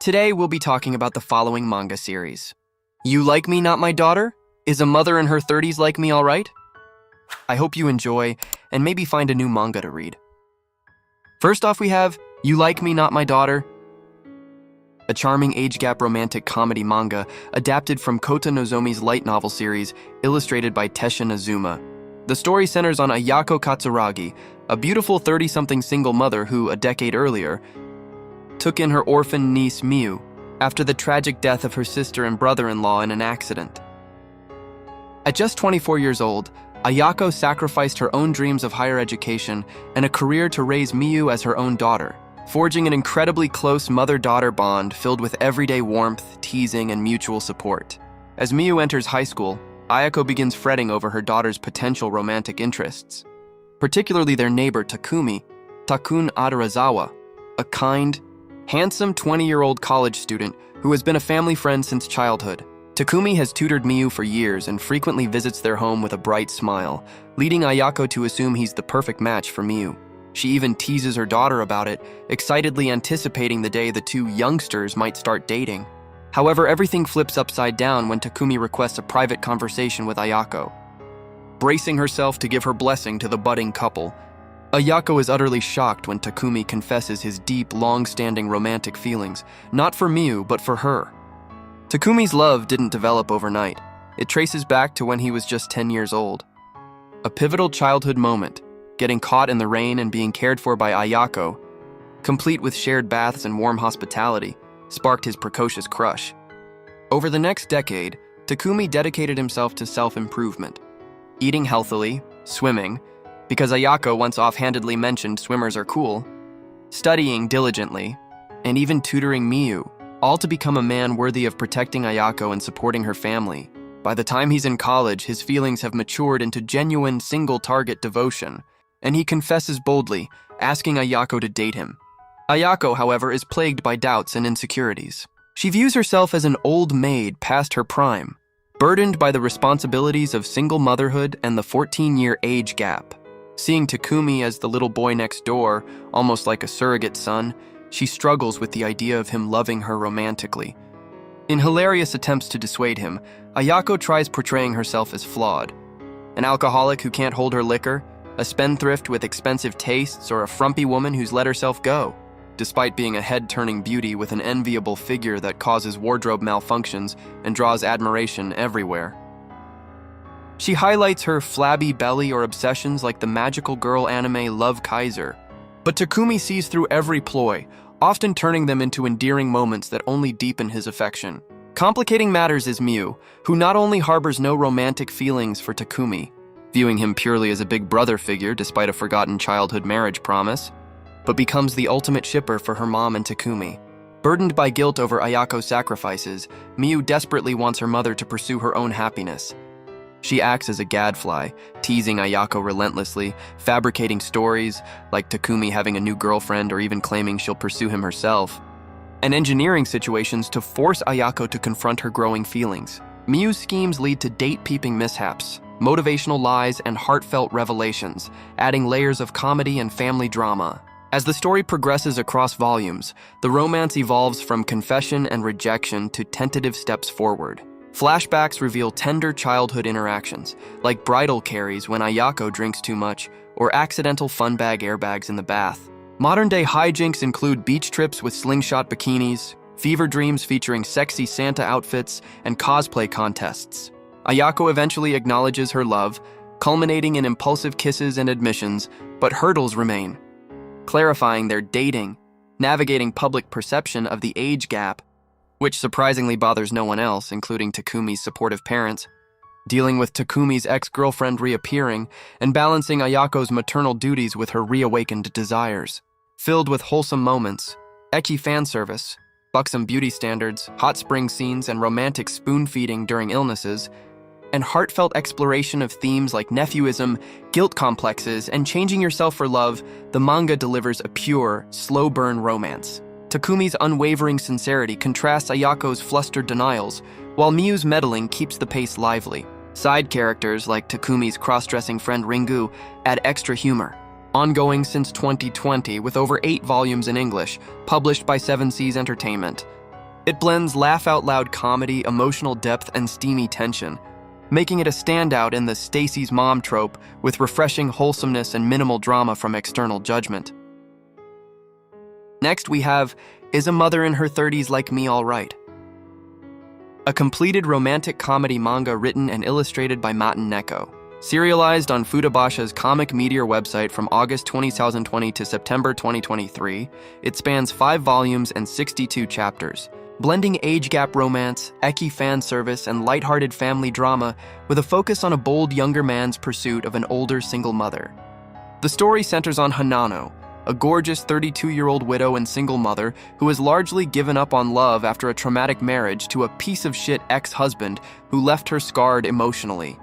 Today, we'll be talking about the following manga series. You Like Me, Not My Daughter? Is a mother in her 30s like me alright? I hope you enjoy, and maybe find a new manga to read. First off, we have You Like Me, Not My Daughter, a charming age-gap romantic comedy manga adapted from Kota Nozomi's light novel series, illustrated by Tesha Nazuma. The story centers on Ayako Katsuragi, a beautiful 30-something single mother who, a decade earlier, took in her orphan niece Miu after the tragic death of her sister and brother-in-law in an accident. At just 24 years old, Ayako sacrificed her own dreams of higher education and a career to raise Miu as her own daughter, forging an incredibly close mother-daughter bond filled with everyday warmth, teasing, and mutual support. As Miu enters high school, Ayako begins fretting over her daughter's potential romantic interests, particularly their neighbor Takumi, Takun Adarazawa, a kind, handsome 20-year-old college student who has been a family friend since childhood. Takumi has tutored Miu for years and frequently visits their home with a bright smile, leading Ayako to assume he's the perfect match for Miu. She even teases her daughter about it, excitedly anticipating the day the two youngsters might start dating. However, everything flips upside down when Takumi requests a private conversation with Ayako. Bracing herself to give her blessing to the budding couple, Ayako is utterly shocked when Takumi confesses his deep, long-standing romantic feelings, not for Miu, but for her. Takumi's love didn't develop overnight. It traces back to when he was just 10 years old. A pivotal childhood moment, getting caught in the rain and being cared for by Ayako, complete with shared baths and warm hospitality, sparked his precocious crush. Over the next decade, Takumi dedicated himself to self-improvement, eating healthily, swimming, because Ayako once offhandedly mentioned swimmers are cool, studying diligently, and even tutoring Miu, all to become a man worthy of protecting Ayako and supporting her family. By the time he's in college, his feelings have matured into genuine single-target devotion, and he confesses boldly, asking Ayako to date him. Ayako, however, is plagued by doubts and insecurities. She views herself as an old maid past her prime, burdened by the responsibilities of single motherhood and the 14-year age gap. Seeing Takumi as the little boy next door, almost like a surrogate son, she struggles with the idea of him loving her romantically. In hilarious attempts to dissuade him, Ayako tries portraying herself as flawed. An alcoholic who can't hold her liquor, a spendthrift with expensive tastes, or a frumpy woman who's let herself go, despite being a head-turning beauty with an enviable figure that causes wardrobe malfunctions and draws admiration everywhere. She highlights her flabby belly or obsessions like the magical girl anime Love Kaiser, but Takumi sees through every ploy, often turning them into endearing moments that only deepen his affection. Complicating matters is Miu, who not only harbors no romantic feelings for Takumi, viewing him purely as a big brother figure despite a forgotten childhood marriage promise, but becomes the ultimate shipper for her mom and Takumi. Burdened by guilt over Ayako's sacrifices, Miu desperately wants her mother to pursue her own happiness. She acts as a gadfly, teasing Ayako relentlessly, fabricating stories, like Takumi having a new girlfriend or even claiming she'll pursue him herself, and engineering situations to force Ayako to confront her growing feelings. Miu's schemes lead to date-peeping mishaps, motivational lies, and heartfelt revelations, adding layers of comedy and family drama. As the story progresses across volumes, the romance evolves from confession and rejection to tentative steps forward. Flashbacks reveal tender childhood interactions, like bridal carries when Ayako drinks too much, or accidental fun bag airbags in the bath. Modern-day hijinks include beach trips with slingshot bikinis, fever dreams featuring sexy Santa outfits, and cosplay contests. Ayako eventually acknowledges her love, culminating in impulsive kisses and admissions, but hurdles remain, clarifying their dating, navigating public perception of the age gap, which surprisingly bothers no one else, including Takumi's supportive parents, dealing with Takumi's ex-girlfriend reappearing, and balancing Ayako's maternal duties with her reawakened desires. Filled with wholesome moments, ecchi fan service, buxom beauty standards, hot spring scenes, and romantic spoon-feeding during illnesses, and heartfelt exploration of themes like nephewism, guilt complexes, and changing yourself for love, the manga delivers a pure, slow-burn romance. Takumi's unwavering sincerity contrasts Ayako's flustered denials, while Miu's meddling keeps the pace lively. Side characters like Takumi's cross-dressing friend Ringu add extra humor. Ongoing since 2020 with over 8 volumes in English, published by 7 Seas Entertainment. It blends laugh-out-loud comedy, emotional depth, and steamy tension, making it a standout in the Stacy's mom trope with refreshing wholesomeness and minimal drama from external judgment. Next, we have Is a Mother in Her 30s Like Me All Right? A completed romantic comedy manga written and illustrated by Neko. Serialized on Futabasha's Comic Meteor website from August 2020 to September 2023, it spans 5 volumes and 62 chapters, blending age gap romance, ecchi fan service, and lighthearted family drama with a focus on a bold younger man's pursuit of an older single mother. The story centers on Hanano, a gorgeous 32-year-old widow and single mother who has largely given up on love after a traumatic marriage to a piece-of-shit ex-husband who left her scarred emotionally.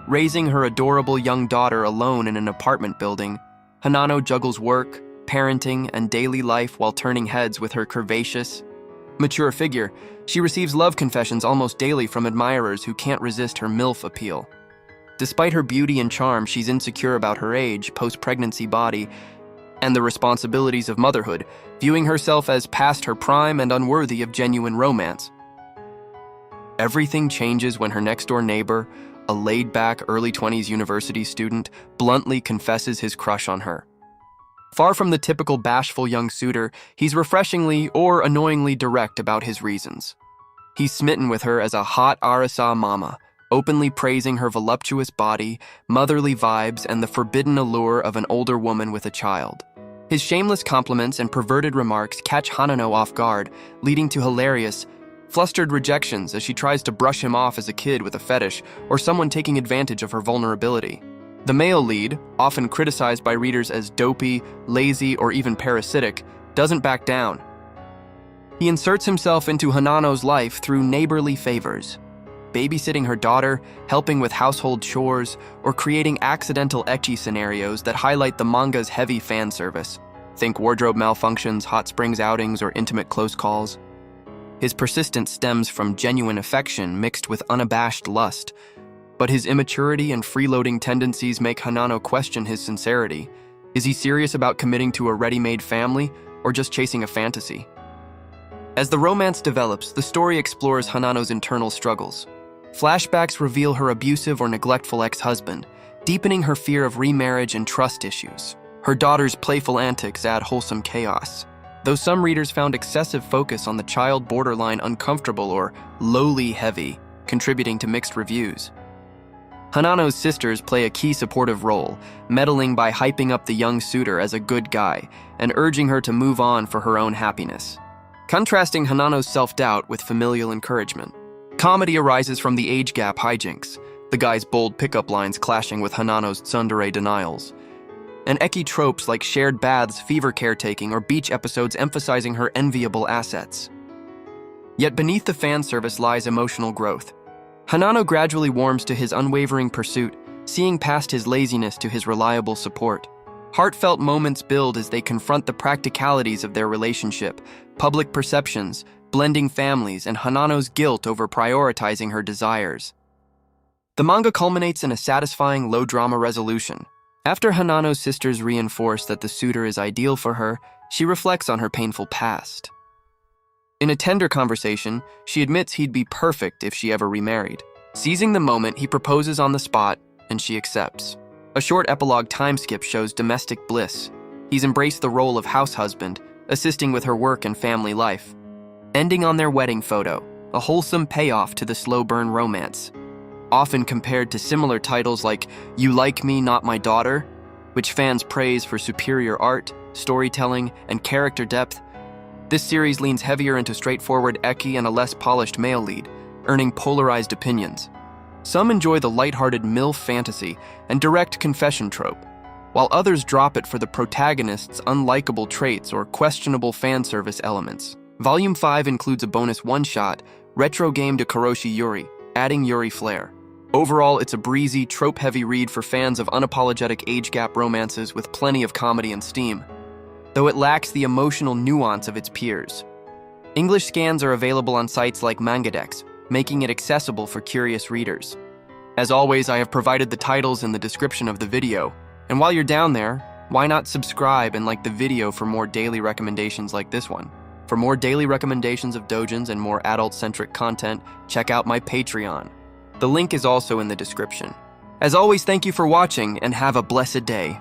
Raising her adorable young daughter alone in an apartment building, Hanano juggles work, parenting, and daily life while turning heads with her curvaceous, mature figure. She receives love confessions almost daily from admirers who can't resist her MILF appeal. Despite her beauty and charm, she's insecure about her age, post-pregnancy body, and the responsibilities of motherhood, viewing herself as past her prime and unworthy of genuine romance. Everything changes when her next-door neighbor, a laid-back early-20s university student, bluntly confesses his crush on her. Far from the typical bashful young suitor, he's refreshingly or annoyingly direct about his reasons. He's smitten with her as a hot Arasaa mama, openly praising her voluptuous body, motherly vibes, and the forbidden allure of an older woman with a child. His shameless compliments and perverted remarks catch Hanano off guard, leading to hilarious, flustered rejections as she tries to brush him off as a kid with a fetish or someone taking advantage of her vulnerability. The male lead, often criticized by readers as dopey, lazy, or even parasitic, doesn't back down. He inserts himself into Hanano's life through neighborly favors, babysitting her daughter, helping with household chores, or creating accidental ecchi scenarios that highlight the manga's heavy fan service. Think wardrobe malfunctions, hot springs outings, or intimate close calls. His persistence stems from genuine affection mixed with unabashed lust, but his immaturity and freeloading tendencies make Hanano question his sincerity. Is he serious about committing to a ready-made family, or just chasing a fantasy? As the romance develops, the story explores Hanano's internal struggles. Flashbacks reveal her abusive or neglectful ex-husband, deepening her fear of remarriage and trust issues. Her daughter's playful antics add wholesome chaos, though some readers found excessive focus on the child borderline uncomfortable or lowly heavy, contributing to mixed reviews. Hanano's sisters play a key supportive role, meddling by hyping up the young suitor as a good guy and urging her to move on for her own happiness, contrasting Hanano's self-doubt with familial encouragement. Comedy arises from the age gap hijinks, the guy's bold pickup lines clashing with Hanano's tsundere denials, and ecchi tropes like shared baths, fever caretaking, or beach episodes emphasizing her enviable assets. Yet beneath the fan service lies emotional growth. Hanano gradually warms to his unwavering pursuit, seeing past his laziness to his reliable support. Heartfelt moments build as they confront the practicalities of their relationship, public perceptions, blending families, and Hanano's guilt over prioritizing her desires. The manga culminates in a satisfying low-drama resolution. After Hanano's sisters reinforce that the suitor is ideal for her, she reflects on her painful past. In a tender conversation, she admits he'd be perfect if she ever remarried. Seizing the moment, he proposes on the spot, and she accepts. A short epilogue time skip shows domestic bliss. He's embraced the role of house husband, assisting with her work and family life. Ending on their wedding photo, a wholesome payoff to the slow burn romance. Often compared to similar titles like You Like Me, Not My Daughter, which fans praise for superior art, storytelling, and character depth, this series leans heavier into straightforward ecchi and a less polished male lead, earning polarized opinions. Some enjoy the lighthearted MILF fantasy and direct confession trope, while others drop it for the protagonist's unlikable traits or questionable fan service elements. Volume 5 includes a bonus one-shot, retro game to Karoshi Yuri, adding Yuri flair. Overall, it's a breezy, trope-heavy read for fans of unapologetic age gap romances with plenty of comedy and steam, though it lacks the emotional nuance of its peers. English scans are available on sites like Mangadex, making it accessible for curious readers. As always, I have provided the titles in the description of the video, and while you're down there, why not subscribe and like the video for more daily recommendations like this one? For more daily recommendations of doujins and more adult-centric content, check out my Patreon. The link is also in the description. As always, thank you for watching and have a blessed day.